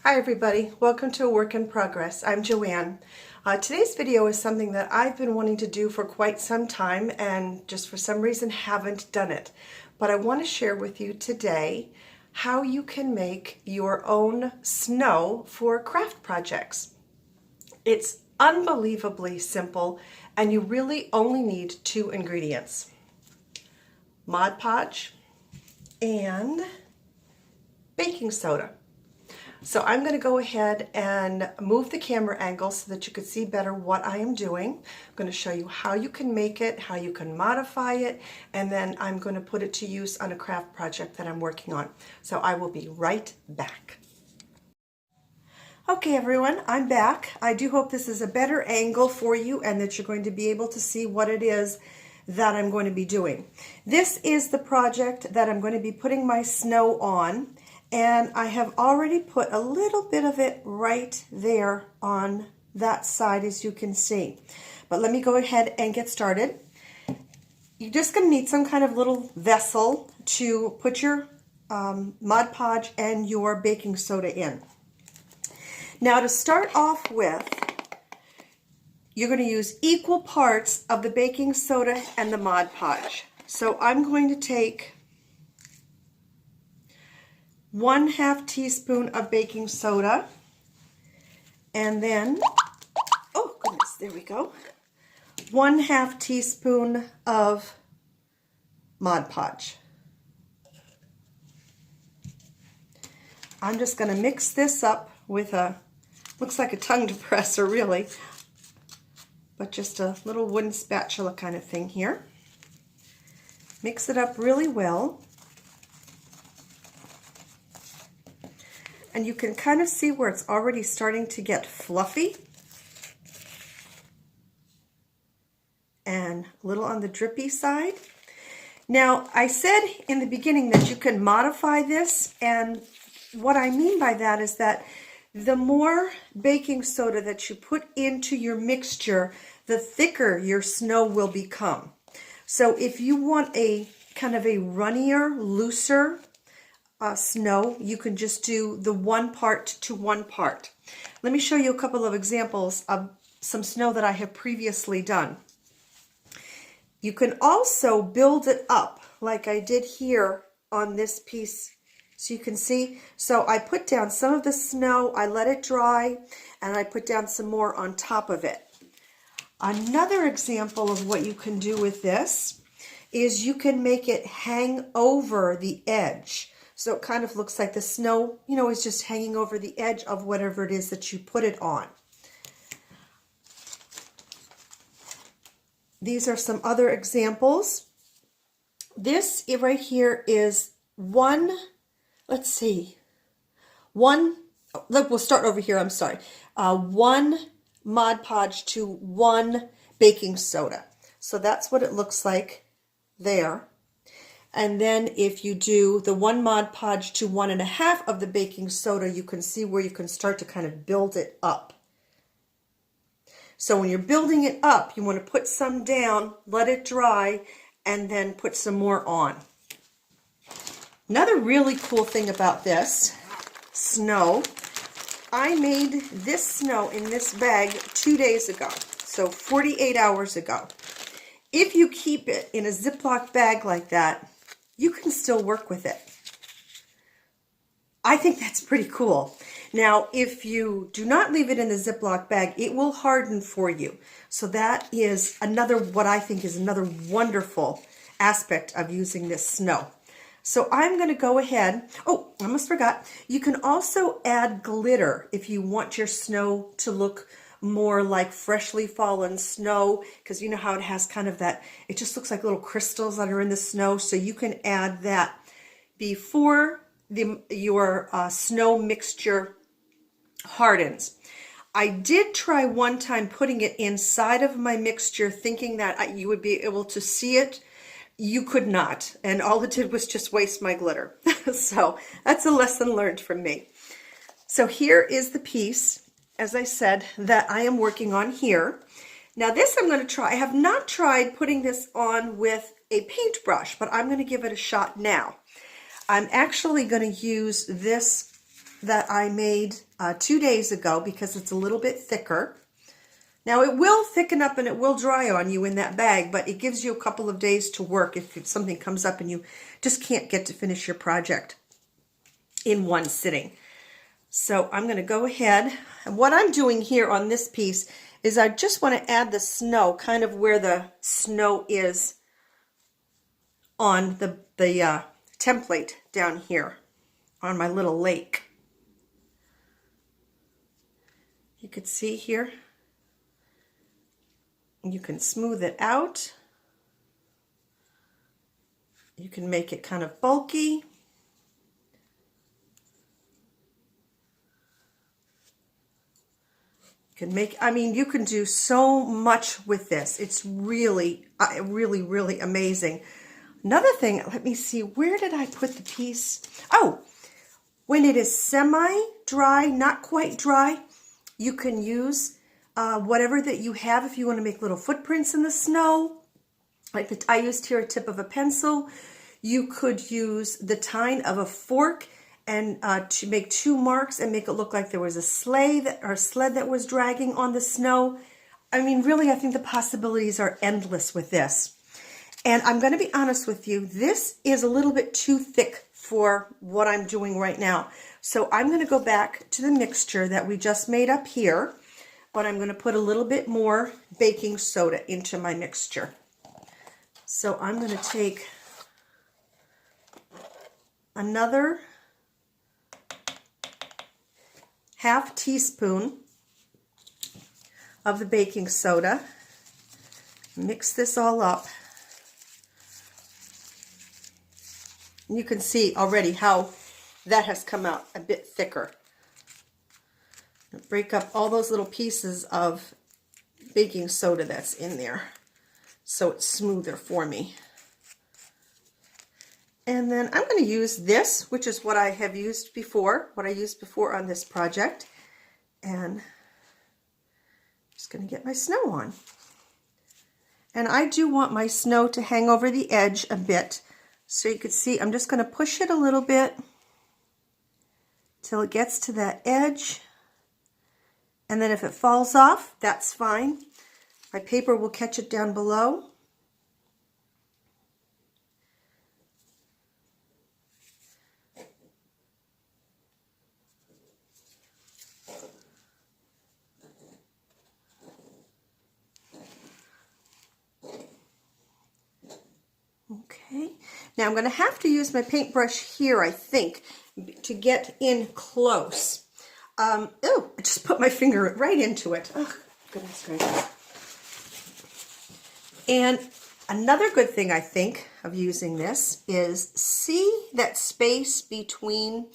Hi everybody, welcome to A Work in Progress. I'm Joanne. Today's video is something that I've been wanting to do for quite some time and just for some reason haven't done it. But I want to share with you today how you can make your own snow for craft projects. It's unbelievably simple and you really only need two ingredients: Mod Podge and baking soda. So I'm going to go ahead and move the camera angle so that you can see better what I am doing. I'm going to show you how you can make it, how you can modify it, and then I'm going to put it to use on a craft project that I'm working on. So I will be right back. Okay everyone, I'm back. I do hope this is a better angle for you and that you're going to be able to see what it is that I'm going to be doing. This is the project that I'm going to be putting my snow on. And I have already put a little bit of it right there on that side, as you can see. But let me go ahead and get started. You're just going to need some kind of little vessel to put your Mod Podge and your baking soda in. Now to start off with, you're going to use equal parts of the baking soda and the Mod Podge. So I'm going to take 1/2 teaspoon of baking soda, and then, oh goodness, there we go, 1/2 teaspoon of Mod Podge. I'm just going to mix this up with looks like a tongue depressor really, but just a little wooden spatula kind of thing here. Mix it up really well. And you can kind of see where it's already starting to get fluffy and a little on the drippy side. Now, I said in the beginning that you can modify this, and what I mean by that is that the more baking soda that you put into your mixture, the thicker your snow will become. So if you want a kind of a runnier, looser snow, you can just do the 1 part to 1 part. Let me show you a couple of examples of some snow that I have previously done. You can also build it up like I did here on this piece, so you can see. So I put down some of the snow, I let it dry, and I put down some more on top of it. Another example of what you can do with this is you can make it hang over the edge. So it kind of looks like the snow, you know, is just hanging over the edge of whatever it is that you put it on. These are some other examples. This right here is we'll start over here, I'm sorry. 1 Mod Podge to 1 baking soda. So that's what it looks like there. And then if you do the 1 Mod Podge to 1.5 of the baking soda, you can see where you can start to kind of build it up. So when you're building it up, you want to put some down, let it dry, and then put some more on. Another really cool thing about this snow, I made this snow in this bag 2 days ago, so 48 hours ago. If you keep it in a Ziploc bag like that, you can still work with it. I think that's pretty cool. Now, if you do not leave it in the Ziploc bag, it will harden for you. So that is another, what I think is another wonderful aspect of using this snow. So I'm going to go ahead. Oh, I almost forgot. You can also add glitter if you want your snow to look more like freshly fallen snow, because you know how it has kind of that, it just looks like little crystals that are in the snow. So you can add that before your snow mixture hardens. I did try one time putting it inside of my mixture thinking that you would be able to see it. You could not, and all it did was just waste my glitter. So that's a lesson learned from me. So here is the piece, as I said, that I am working on here. Now this I'm going to try. I have not tried putting this on with a paintbrush, but I'm going to give it a shot now. I'm actually going to use this that I made 2 days ago because it's a little bit thicker. Now it will thicken up and it will dry on you in that bag, but it gives you a couple of days to work if something comes up and you just can't get to finish your project in one sitting. So I'm going to go ahead, and what I'm doing here on this piece is I just want to add the snow kind of where the snow is on the template down here on my little lake. You could see here. You can smooth it out. You can make it kind of bulky. You can do so much with this. It's really, really amazing. Another thing, let me see, where did I put the piece? Oh, when it is semi-dry, not quite dry, you can use whatever that you have if you want to make little footprints in the snow. Like I used here a tip of a pencil. You could use the tine of a fork and to make 2 marks and make it look like there was a sled that was dragging on the snow. I mean, really, I think the possibilities are endless with this. And I'm going to be honest with you, this is a little bit too thick for what I'm doing right now. So I'm going to go back to the mixture that we just made up here, but I'm going to put a little bit more baking soda into my mixture. So I'm going to take another ½ teaspoon of the baking soda, mix this all up. And you can see already how that has come out a bit thicker. Break up all those little pieces of baking soda that's in there so it's smoother for me. And then I'm going to use this, which is what I have used before, what I used before on this project. And I'm just going to get my snow on. And I do want my snow to hang over the edge a bit. So you can see, I'm just going to push it a little bit till it gets to that edge. And then if it falls off, that's fine. My paper will catch it down below. Okay, now I'm going to have to use my paintbrush here, I think, to get in close. Oh, I just put my finger right into it. Oh, goodness gracious. And another good thing I think of using this is, see that space between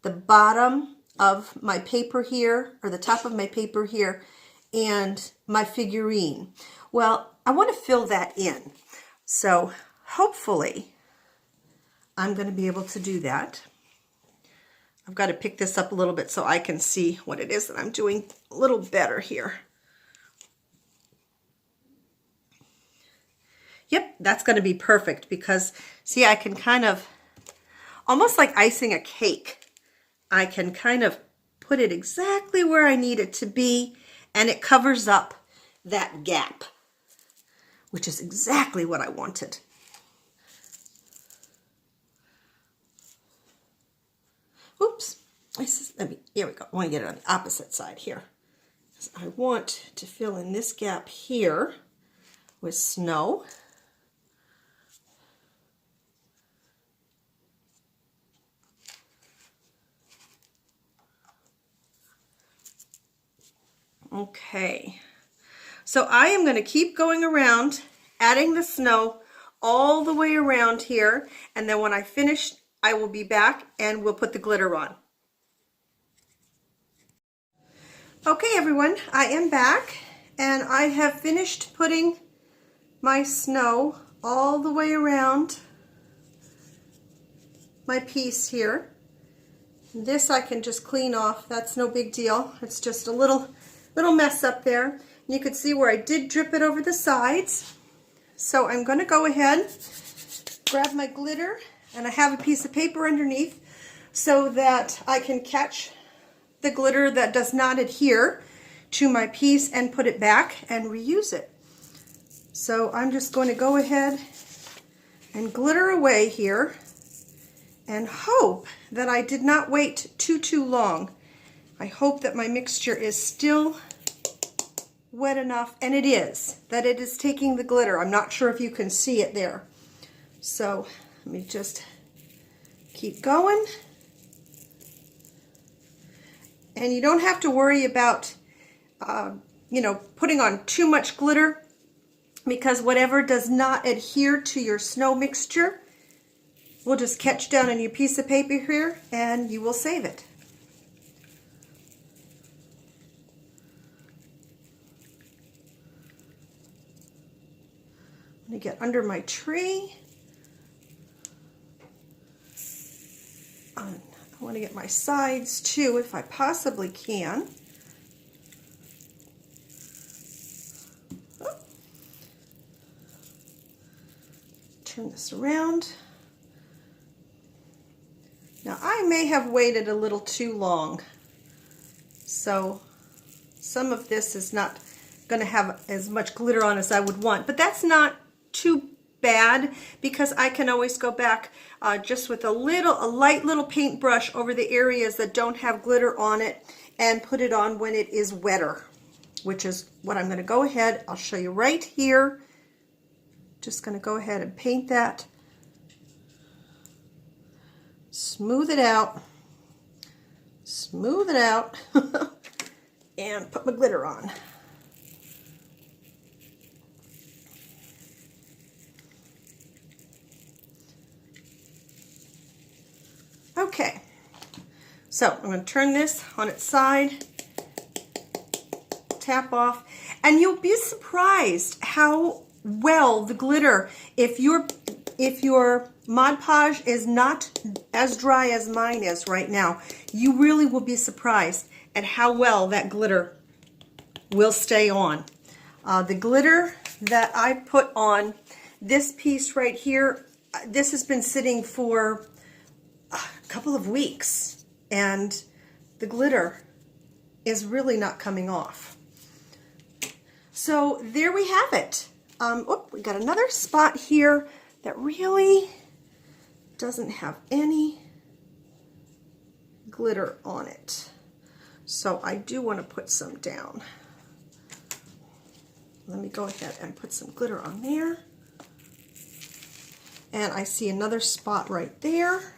the bottom of my paper here, or the top of my paper here, and my figurine? Well, I want to fill that in. So hopefully I'm going to be able to do that. I've got to pick this up a little bit so I can see what it is that I'm doing a little better here. Yep, that's going to be perfect because, see, I can kind of, almost like icing a cake, I can kind of put it exactly where I need it to be, and it covers up that gap, which is exactly what I wanted. Oops, here we go. I want to get it on the opposite side here. I want to fill in this gap here with snow. Okay, so I am going to keep going around, adding the snow all the way around here, and then when I finish, I will be back and we'll put the glitter on. Okay everyone, I am back and I have finished putting my snow all the way around my piece here. This I can just clean off, that's no big deal. It's just a little mess up there. And you can see where I did drip it over the sides. So I'm going to go ahead, grab my glitter, and I have a piece of paper underneath. so that I can catch the glitter that does not adhere to my piece and put it back and reuse it. So I'm just going to go ahead and glitter away here and hope that I did not wait too long. I hope that my mixture is still wet enough, and it is, that it is taking the glitter. I'm not sure if you can see it there. So let me just keep going. And you don't have to worry about, you know, putting on too much glitter, because whatever does not adhere to your snow mixture will just catch down on your piece of paper here, and you will save it. Let me get under my tree. I want to get my sides too, if I possibly can. Turn this around. Now I may have waited a little too long, so some of this is not going to have as much glitter on as I would want, but that's not too bad, because I can always go back just with a light little paintbrush over the areas that don't have glitter on it and put it on when it is wetter, which is what I'm going to go ahead. I'll show you right here. Just going to go ahead and paint that. Smooth it out, and put my glitter on. Okay, so I'm going to turn this on its side, tap off, and you'll be surprised how well the glitter, if your Mod Podge is not as dry as mine is right now, you really will be surprised at how well that glitter will stay on. The glitter that I put on this piece right here, this has been sitting for a couple of weeks, and the glitter is really not coming off. So there we have it. We got another spot here that really doesn't have any glitter on it. So I do want to put some down. Let me go ahead and put some glitter on there. And I see another spot right there,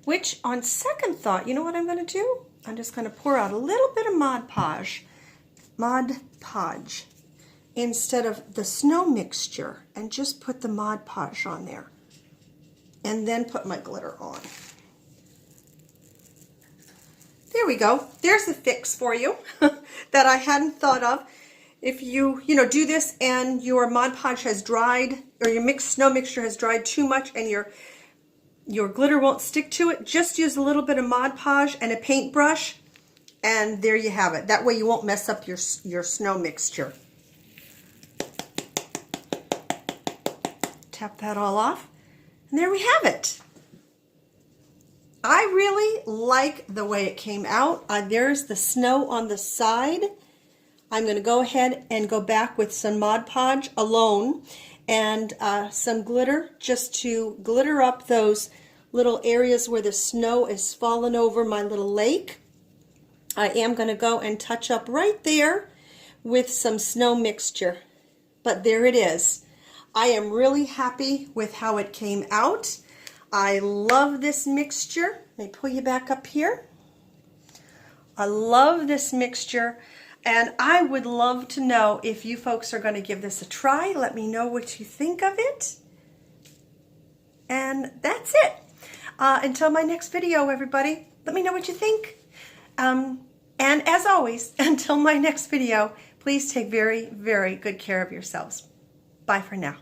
which on second thought, you know what I'm going to do? I'm just going to pour out a little bit of Mod Podge instead of the snow mixture, and just put the Mod Podge on there and then put my glitter on. There we go. There's a fix for you that I hadn't thought of. If you do this and your Mod Podge has dried, or your snow mixture has dried too much and your glitter won't stick to it, just use a little bit of Mod Podge and a paintbrush, and there you have it. That way you won't mess up your snow mixture. Tap that all off, and there we have it. I really like the way it came out. There's the snow on the side. I'm going to go ahead and go back with some Mod Podge alone and some glitter, just to glitter up those little areas where the snow is fallen over my little lake. I am going to go and touch up right there with some snow mixture. But there it is. I am really happy with how it came out. I love this mixture. Let me pull you back up here. I love this mixture, and I would love to know if you folks are going to give this a try. Let me know what you think of it. And that's it. Until my next video, everybody, let me know what you think. And as always, until my next video, please take very, very good care of yourselves. Bye for now.